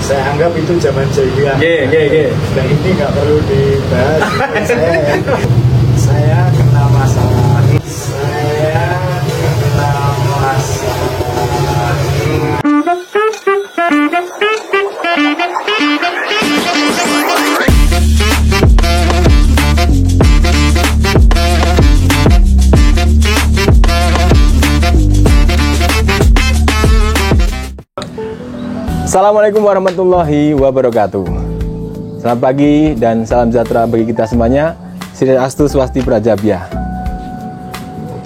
saya anggap itu zaman jahiliyah. Nah ini nggak perlu dibahas. Saya kena masalah. Assalamualaikum warahmatullahi wabarakatuh. Selamat pagi dan salam sejahtera bagi kita semuanya. Swastiastu, Swasti Prajabya.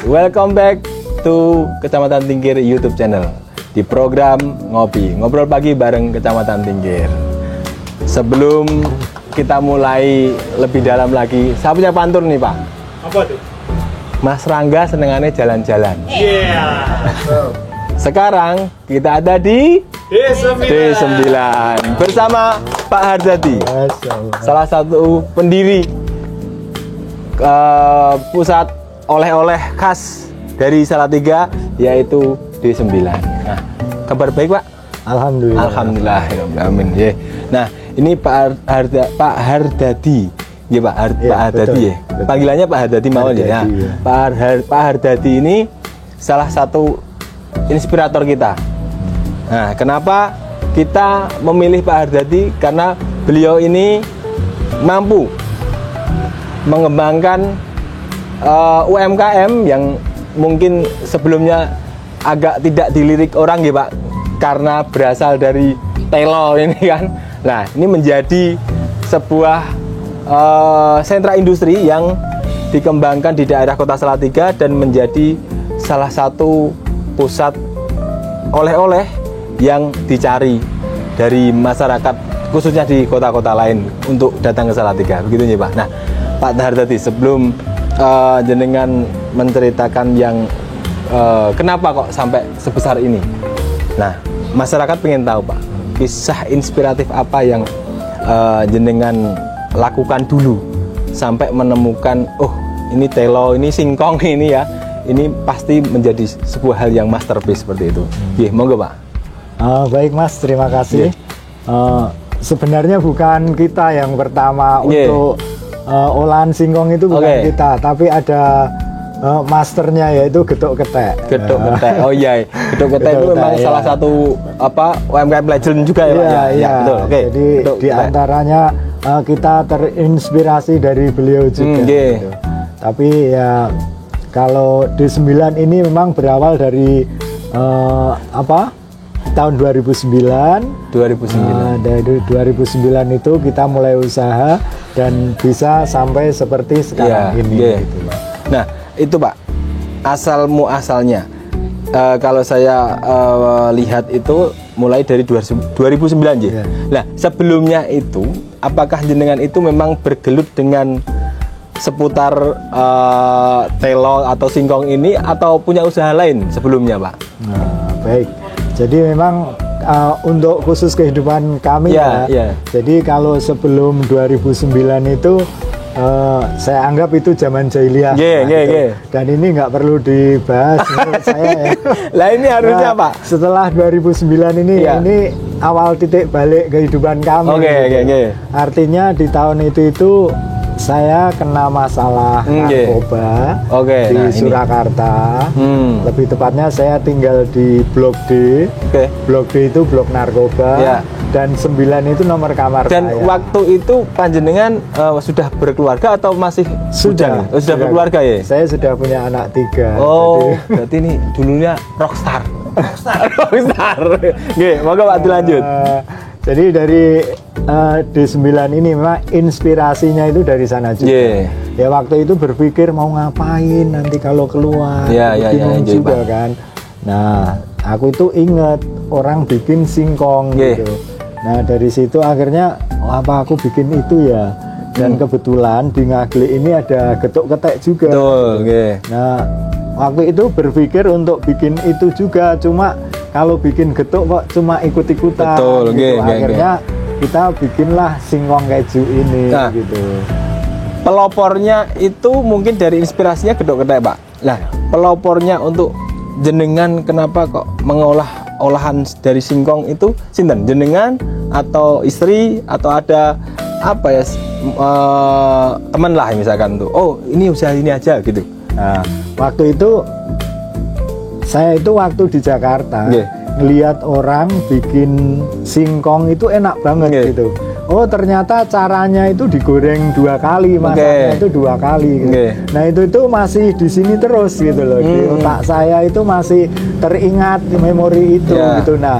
Welcome back to Kecamatan Tingkir YouTube channel di program Ngobrol Pagi bareng Kecamatan Tingkir. Sebelum kita mulai lebih dalam lagi, saya punya pantun nih Pak. Apa tuh? Mas Rangga senengannya jalan-jalan. Sekarang kita ada di D9 bersama Pak Hardadi, salah satu pendiri pusat oleh-oleh khas dari Salatiga, yaitu D9. Nah, kabar baik Pak? Alhamdulillah. Alhamdulillah, amin. Nah, ini Pak Hardadi, ya Pak Hardadi ya. Panggilannya Pak Hardadi mau ya. Pak Hardadi ini salah satu inspirator kita. Nah, kenapa kita memilih Pak Hardadi? Karena beliau ini mampu mengembangkan UMKM yang mungkin sebelumnya agak tidak dilirik orang ya Pak, karena berasal dari telo ini kan. Nah, ini menjadi sebuah sentra industri yang dikembangkan di daerah Kota Salatiga dan menjadi salah satu pusat oleh-oleh yang dicari dari masyarakat, khususnya di kota-kota lain untuk datang ke Salatiga, begitu ya Pak. Nah, Pak Hardadi, sebelum jenengan menceritakan yang kenapa kok sampai sebesar ini, nah masyarakat pengen tahu Pak, kisah inspiratif apa yang jenengan lakukan dulu sampai menemukan, oh ini telo, ini singkong ini ya, ini pasti menjadi sebuah hal yang masterpiece seperti itu. Monggo Pak. Baik Mas, terima kasih. Sebenarnya bukan kita yang pertama untuk olahan singkong itu, bukan kita, tapi ada masternya, yaitu Getuk Ketek. Getuk Ketek, oh iya, Getuk Ketek itu memang salah satu UMKM legend juga ya Pak. Iya, betul. Jadi di antaranya kita terinspirasi dari beliau juga. Gitu. Tapi ya kalau D9 ini memang berawal dari tahun 2009. Dari 2009 itu kita mulai usaha dan bisa sampai seperti sekarang ini. Gitu. Nah, itu Pak, asal muasalnya kalau saya lihat itu mulai dari 2009 ya. Nah, sebelumnya itu apakah jenengan itu memang bergelut dengan seputar telo atau singkong ini, atau punya usaha lain sebelumnya Pak? Nah, baik. Jadi memang untuk khusus kehidupan kami jadi kalau sebelum 2009 itu saya anggap itu zaman jahiliyah. Dan ini nggak perlu dibahas menurut saya ya. Lah ini harusnya Pak, setelah 2009 ini awal titik balik kehidupan kami. Artinya di tahun itu saya kena masalah narkoba di Surakarta. Lebih tepatnya saya tinggal di Blok D. Blok D itu blok narkoba. Dan 9 itu nomor kamar dan saya. Dan waktu itu panjenengan sudah berkeluarga atau masih sudah berkeluarga ya? Saya sudah punya anak 3. Oh, berarti ini dulunya rockstar. Moga Pak dilanjut. Jadi dari D9 ini memang inspirasinya itu dari sana juga. Ya waktu itu berpikir mau ngapain nanti kalau keluar, bingung juga kan. Nah, aku itu ingat orang bikin singkong gitu. Nah, dari situ akhirnya apa aku bikin itu ya. Dan kebetulan di Ngaglik ini ada Getuk Ketek juga. Nah, waktu itu gitu itu juga, cuma kalau bikin getuk kok cuma ikut-ikutan. Akhirnya kita bikinlah singkong keju ini gitu. Pelopornya itu mungkin dari inspirasinya Getuk Ketek Pak. Nah, pelopornya untuk jenengan kenapa kok mengolah olahan dari singkong itu sinten? Jenengan atau istri atau ada apa ya teman lah misalkan tuh. Oh, ini usaha ini aja gitu. Nah, waktu itu saya itu waktu di Jakarta ngelihat orang bikin singkong itu enak banget gitu. Oh, ternyata caranya itu digoreng 2 kali, masaknya itu 2 kali gitu. Nah, itu masih di sini terus gitu loh. Di otak saya itu masih teringat memori itu gitu. Nah,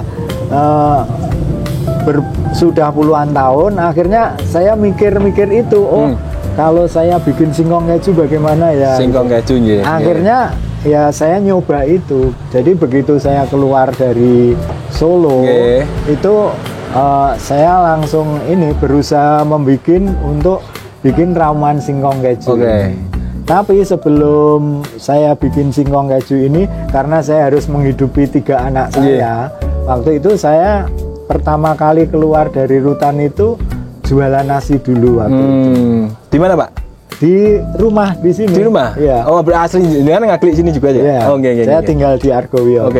sudah puluhan tahun akhirnya saya mikir-mikir itu. Oh, kalau saya bikin singkong keju bagaimana ya? Singkong keju akhirnya ya saya nyoba itu. Jadi begitu saya keluar dari Solo itu saya langsung berusaha untuk bikin ramuan singkong keju. Tapi sebelum saya bikin singkong keju ini, karena saya harus menghidupi 3 anak saya, waktu itu saya pertama kali keluar dari rutan itu jualan nasi dulu waktu itu. Di mana, Pak? Di rumah di sini. Di rumah? Iya. Oh, berasli dengan ngaklik sini juga ya? Iya. Saya tinggal di Argowiono.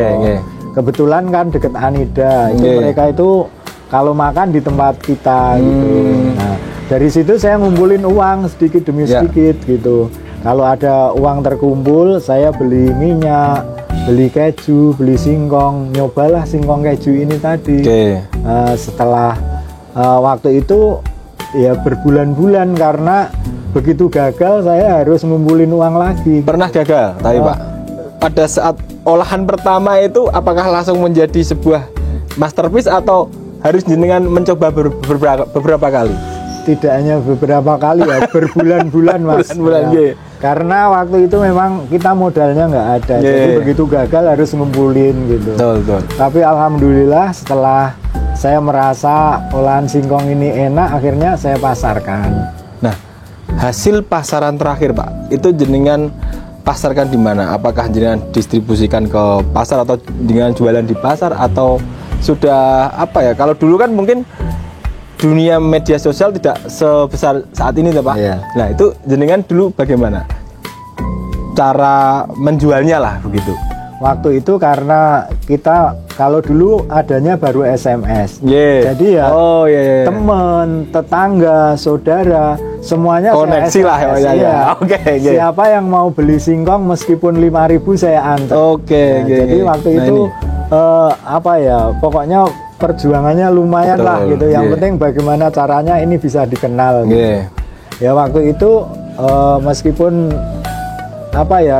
Kebetulan kan deket Anida. Itu mereka itu kalau makan di tempat kita gitu. Nah, dari situ saya ngumpulin uang sedikit demi sedikit gitu. Kalau ada uang terkumpul, saya beli minyak, beli keju, beli singkong, nyobalah singkong keju ini tadi. Setelah waktu itu ya berbulan-bulan karena begitu gagal saya harus ngumpulin uang lagi. Pernah gagal, tapi Pak, pada saat olahan pertama itu apakah langsung menjadi sebuah masterpiece atau harus jenengan mencoba beberapa kali? Tidak hanya beberapa kali ya, berbulan-bulan Mas. Karena waktu itu memang kita modalnya nggak ada, jadi begitu gagal harus ngumpulin gitu. Betul. Tapi alhamdulillah setelah saya merasa olahan singkong ini enak, akhirnya saya pasarkan. Nah, hasil pasaran terakhir Pak, itu jenengan pasarkan di mana? Apakah jenengan distribusikan ke pasar atau jenengan jualan di pasar atau sudah apa ya? Kalau dulu kan mungkin dunia media sosial tidak sebesar saat ini, Pak. Nah, itu jenengan dulu bagaimana cara menjualnya lah begitu? Waktu itu karena kita kalau dulu adanya baru SMS, jadi ya teman, tetangga, saudara semuanya koneksi lah ya. Siapa yang mau beli singkong meskipun 5.000 saya antar. Jadi waktu itu pokoknya perjuangannya lumayan lah gitu. Yang penting bagaimana caranya ini bisa dikenal. Ya waktu itu meskipun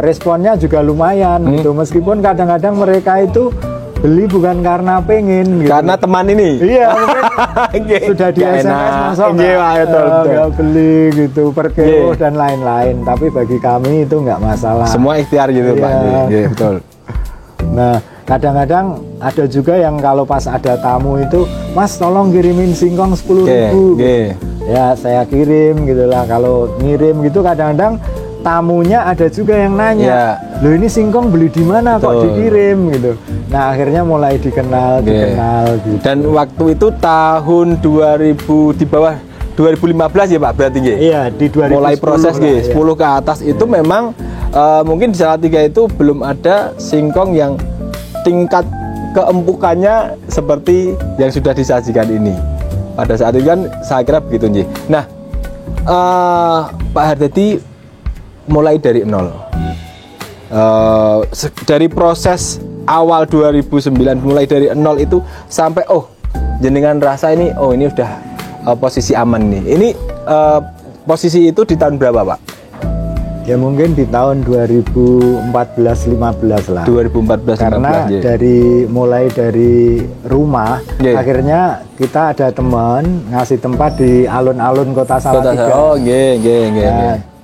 responnya juga lumayan gitu. Meskipun kadang-kadang mereka itu beli bukan karena pengen gitu. Karena teman ini. Iya, mungkin sudah di SMS nggak beli gitu, per kilo dan lain-lain. Tapi bagi kami itu nggak masalah. Semua ikhtiar gitu Pak. Betul. Nah, kadang-kadang ada juga yang kalau pas ada tamu itu, Mas tolong kirimin singkong 10.000. Ya saya kirim gitulah. Kalau ngirim gitu kadang-kadang tamunya ada juga yang nanya, loh ini singkong beli di mana kok dikirim gitu. Nah akhirnya mulai dikenal gitu. Dan waktu itu tahun 2000 di bawah 2015 ya Pak berarti Iya di 2010 mulai proses 10 ke atas itu memang mungkin di Salatiga itu belum ada singkong yang tingkat keempukannya seperti yang sudah disajikan ini. Pada saat itu kan saya kira begitu nggih. Nah Pak Hardadi mulai dari nol, dari proses awal 2009 mulai dari nol itu sampai jenengan rasa ini ini udah posisi aman nih. Ini posisi itu di tahun berapa Pak? Ya mungkin di tahun 2014-15 lah. 2014-15 karena mulai dari rumah akhirnya kita ada teman ngasih tempat di alun-alun Kota Salatiga.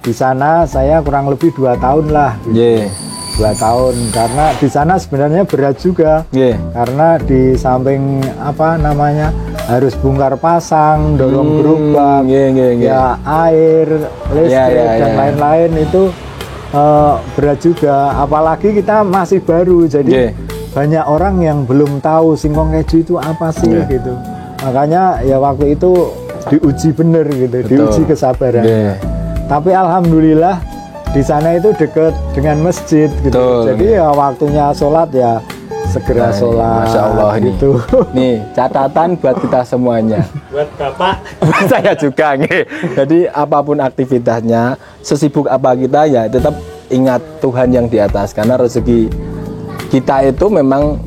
Di sana saya kurang lebih 2 tahun lah. 2 tahun karena di sana sebenarnya berat juga. Karena di samping harus bongkar pasang, dorong gerobak, air, listrik dan lain-lain itu berat juga. Apalagi kita masih baru, jadi banyak orang yang belum tahu singkong keju itu apa sih gitu. Makanya ya waktu itu diuji bener gitu, diuji kesabaran. Tapi alhamdulillah di sana itu dekat dengan masjid gitu. Jadi ya waktunya sholat ya segera sholat. Masya Allah ini. Gitu. Nih catatan buat kita semuanya. Buat Bapak. Saya juga nih. Jadi apapun aktivitasnya, sesibuk apa kita ya tetap ingat Tuhan yang di atas, karena rezeki kita itu memang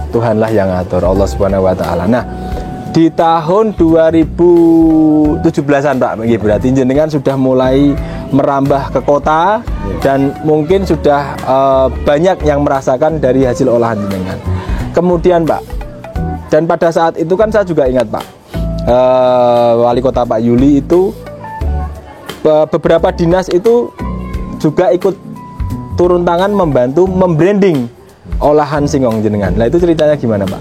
Tuhanlah yang ngatur, Allah Subhanahu wa taala. Nah, di tahun 2017-an Pak, berarti jenengan sudah mulai merambah ke kota dan mungkin sudah banyak yang merasakan dari hasil olahan jenengan. Kemudian Pak, dan pada saat itu kan saya juga ingat Pak, wali kota Pak Yuli itu beberapa dinas itu juga ikut turun tangan membantu membranding olahan singkong jenengan. Nah itu ceritanya gimana Pak?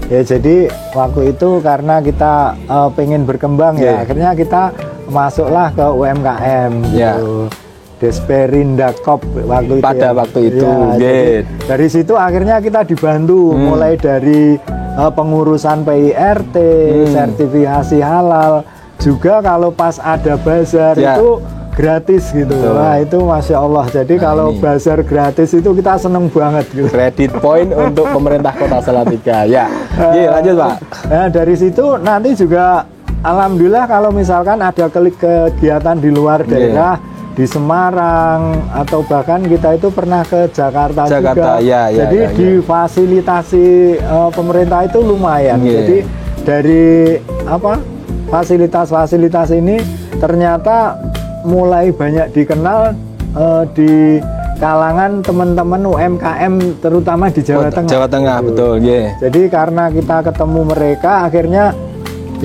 Ya jadi waktu itu karena kita pengen berkembang ya, akhirnya kita masuklah ke UMKM gitu. Desperindakop waktu itu. Pada waktu itu. Ya, dari situ akhirnya kita dibantu mulai dari pengurusan PIRT, sertifikasi halal, juga kalau pas ada bazar itu gratis gitu. Wah itu Masya Allah. Jadi kalau bazar gratis itu kita seneng banget gitu. Kredit point untuk pemerintah Kota Salatiga. Ya, lanjut Pak. Nah dari situ nanti juga alhamdulillah kalau misalkan ada kegiatan di luar daerah, di Semarang atau bahkan kita itu pernah ke Jakarta juga. Jadi difasilitasi pemerintah itu lumayan. Jadi dari fasilitas-fasilitas ini ternyata mulai banyak dikenal di kalangan teman-teman UMKM terutama di Jawa Tengah. Jawa Tengah gitu. Betul, Jadi karena kita ketemu mereka akhirnya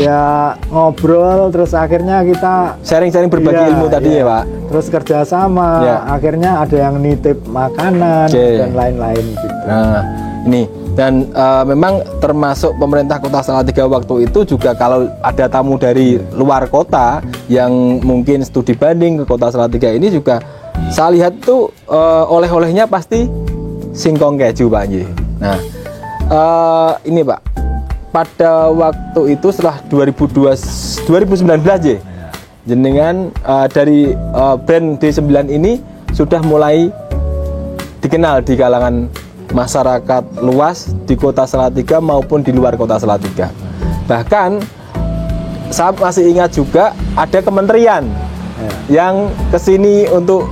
ya ngobrol, terus akhirnya kita sharing-sharing berbagi ilmu tadi ya Pak. Terus kerjasama, akhirnya ada yang nitip makanan dan lain-lain gitu. Nah ini dan memang termasuk pemerintah Kota Salatiga waktu itu juga kalau ada tamu dari luar kota yang mungkin studi banding ke Kota Salatiga ini juga saya lihat tuh oleh-olehnya pasti singkong keju Pak Nji. Nah ini Pak, pada waktu itu setelah 2019 ya, jenengan dari brand D9 ini sudah mulai dikenal di kalangan masyarakat luas di Kota Salatiga maupun di luar Kota Salatiga. Bahkan saya masih ingat juga ada kementerian yang kesini untuk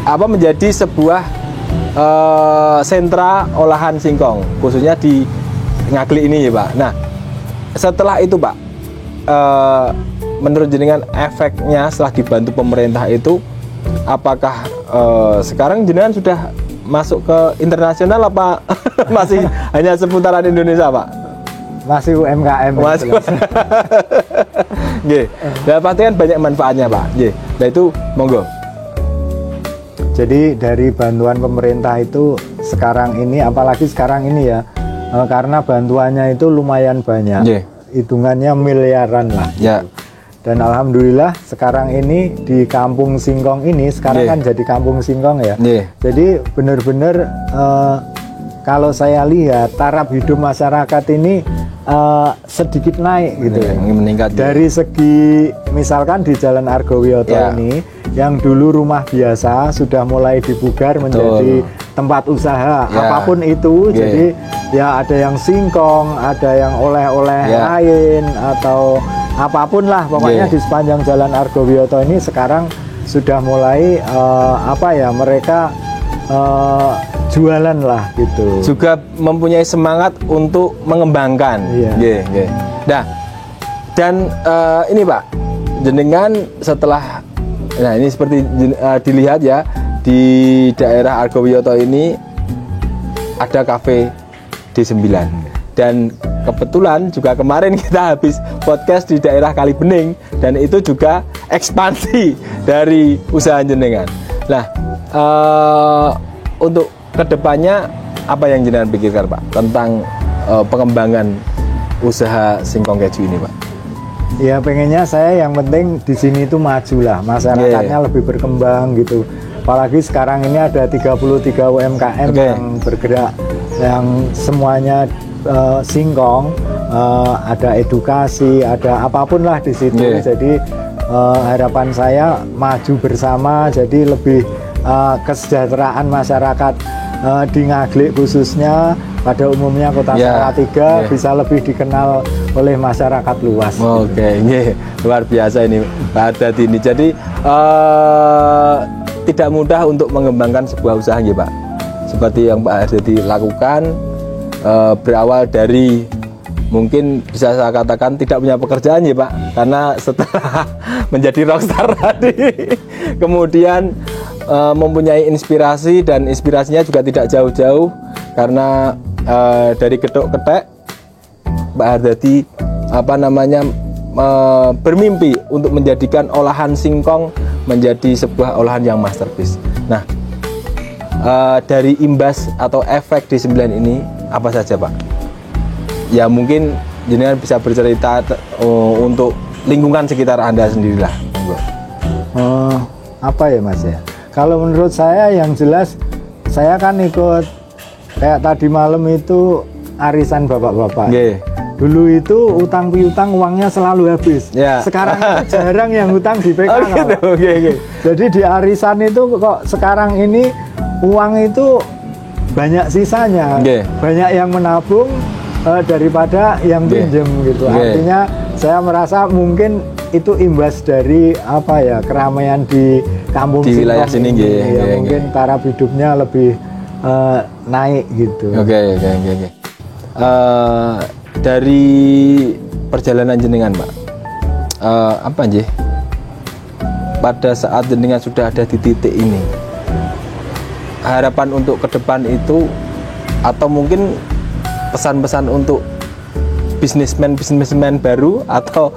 menjadi sebuah sentra olahan singkong khususnya di Ngaglik ini ya Pak. Nah setelah itu Pak, menurut jenengan efeknya setelah dibantu pemerintah itu apakah sekarang jenengan sudah masuk ke internasional apa masih hanya seputaran Indonesia Pak? Masih UMKM. Masih. Nah pasti kan banyak manfaatnya Pak. Nah itu monggo. Jadi dari bantuan pemerintah itu sekarang ini, apalagi sekarang ini ya, karena bantuannya itu lumayan banyak, hitungannya miliaran lah. Dan alhamdulillah sekarang ini di Kampung Singkong ini sekarang kan jadi Kampung Singkong ya. Jadi benar-benar kalau saya lihat taraf hidup masyarakat ini sedikit naik gitu ya. Meningkat. Dari segi misalkan di Jalan Argowiyoto ini yang dulu rumah biasa sudah mulai dipugar menjadi tempat usaha apapun itu. Jadi ya ada yang singkong, ada yang oleh-oleh lain atau apapun lah pokoknya di sepanjang Jalan Argowiyoto ini sekarang sudah mulai mereka jualan lah gitu. Juga mempunyai semangat untuk mengembangkan. Nah, dan ini Pak, jenengan setelah ini seperti dilihat ya di daerah Argowiyoto ini ada kafe D9 dan kebetulan juga kemarin kita habis podcast di daerah Kalibening dan itu juga ekspansi dari usaha jenengan. Nah, untuk kedepannya apa yang jenengan pikirkan Pak tentang pengembangan usaha singkong keju ini Pak? Ya pengennya saya yang penting di sini itu maju lah, masyarakatnya lebih berkembang gitu. Apalagi sekarang ini ada 33 UMKM yang bergerak, yang semuanya singkong, ada edukasi, ada apapun lah di situ. Jadi harapan saya maju bersama, jadi lebih kesejahteraan masyarakat di Ngaglik khususnya, pada umumnya Kota Salatiga bisa lebih dikenal oleh masyarakat luas. Oke, luar biasa ini Pak Ardadi ini. Jadi tidak mudah untuk mengembangkan sebuah usaha ya Pak. Seperti yang Pak Ardadi lakukan, berawal dari mungkin bisa saya katakan tidak punya pekerjaan ya Pak, karena setelah menjadi rockstar tadi kemudian mempunyai inspirasi, dan inspirasinya juga tidak jauh-jauh karena dari Getuk Ketek Pak Ardadi bermimpi untuk menjadikan olahan singkong menjadi sebuah olahan yang masterpiece. Nah, dari imbas atau efek D9 ini apa saja Pak? Ya mungkin jenengan bisa bercerita untuk lingkungan sekitar Anda sendirilah. Apa ya Mas ya? Kalau menurut saya yang jelas, saya kan ikut kayak tadi malam itu arisan bapak-bapak. Dulu itu utang piutang uangnya selalu habis. Sekarang itu jarang yang utang di PK. Jadi di arisan itu kok sekarang ini uang itu banyak sisanya, banyak yang menabung daripada yang pinjem gitu. Artinya saya merasa mungkin itu imbas dari keramaian di kampung di wilayah sini mungkin taraf hidupnya lebih naik gitu. Dari perjalanan jenengan Pak, pada saat jenengan sudah ada di titik ini, harapan untuk ke depan itu, atau mungkin pesan-pesan untuk bisnismen baru atau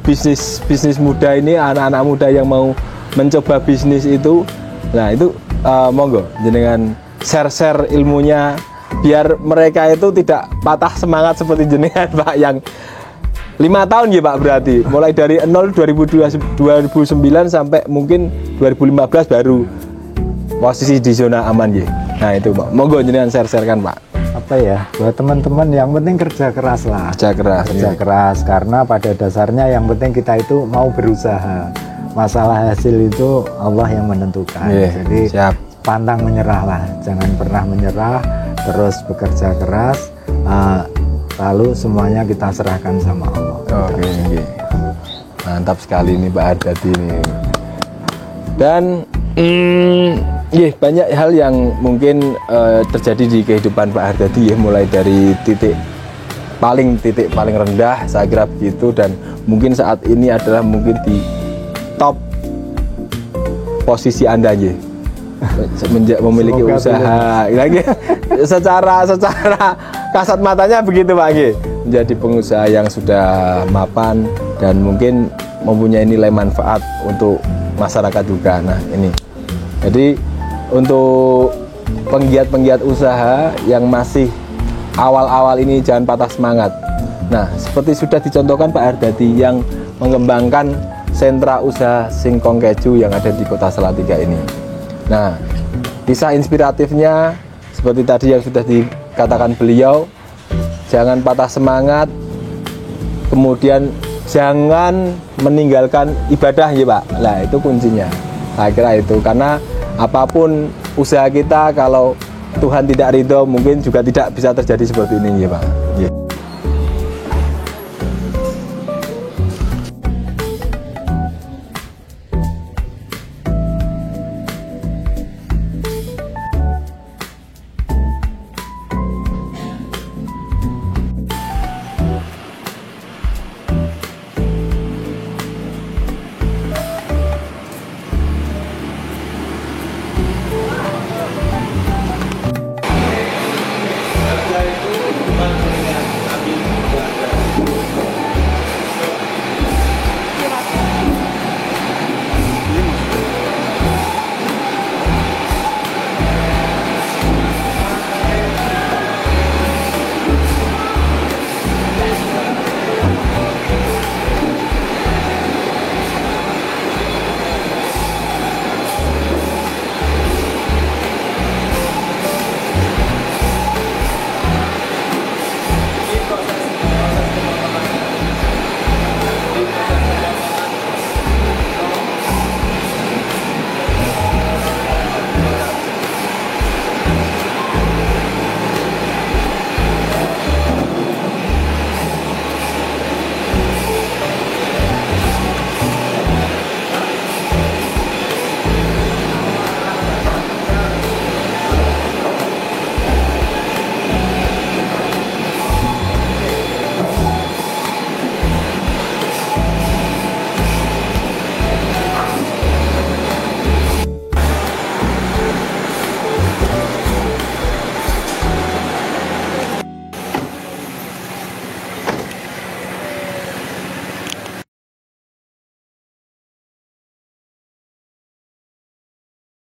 bisnis muda ini, anak-anak muda yang mau mencoba bisnis itu, nah itu monggo jenengan share ilmunya biar mereka itu tidak patah semangat seperti jenengan Pak, yang 5 tahun ya Pak, berarti mulai dari 2009 sampai mungkin 2015 baru posisi di zona aman ya. Nah itu Pak, monggo jenengan share-kan Pak. Buat teman-teman yang penting kerja keras lah. Kerja keras karena pada dasarnya yang penting kita itu mau berusaha. Masalah hasil itu Allah yang menentukan. Jadi pantang menyerah lah, jangan pernah menyerah, terus bekerja keras, lalu semuanya kita serahkan sama Allah. Mantap sekali nih Pak Ardadi ini. Dan banyak hal yang mungkin terjadi di kehidupan Pak Ardadi ya, mulai dari titik paling rendah, saya kira begitu, dan mungkin saat ini adalah mungkin di top posisi Anda ya, memiliki usaha lagi secara kasat matanya begitu Pak G, menjadi pengusaha yang sudah mapan dan mungkin mempunyai nilai manfaat untuk masyarakat juga. Nah ini, jadi untuk penggiat usaha yang masih awal-awal ini jangan patah semangat. Nah seperti sudah dicontohkan Pak Ardadi yang mengembangkan sentra usaha singkong keju yang ada di Kota Salatiga ini. Nah kisah inspiratifnya seperti tadi yang sudah dikatakan beliau, jangan patah semangat, kemudian jangan meninggalkan ibadah ya Pak. Nah itu kuncinya, saya kira itu, karena apapun usaha kita kalau Tuhan tidak ridho mungkin juga tidak bisa terjadi seperti ini ya Pak.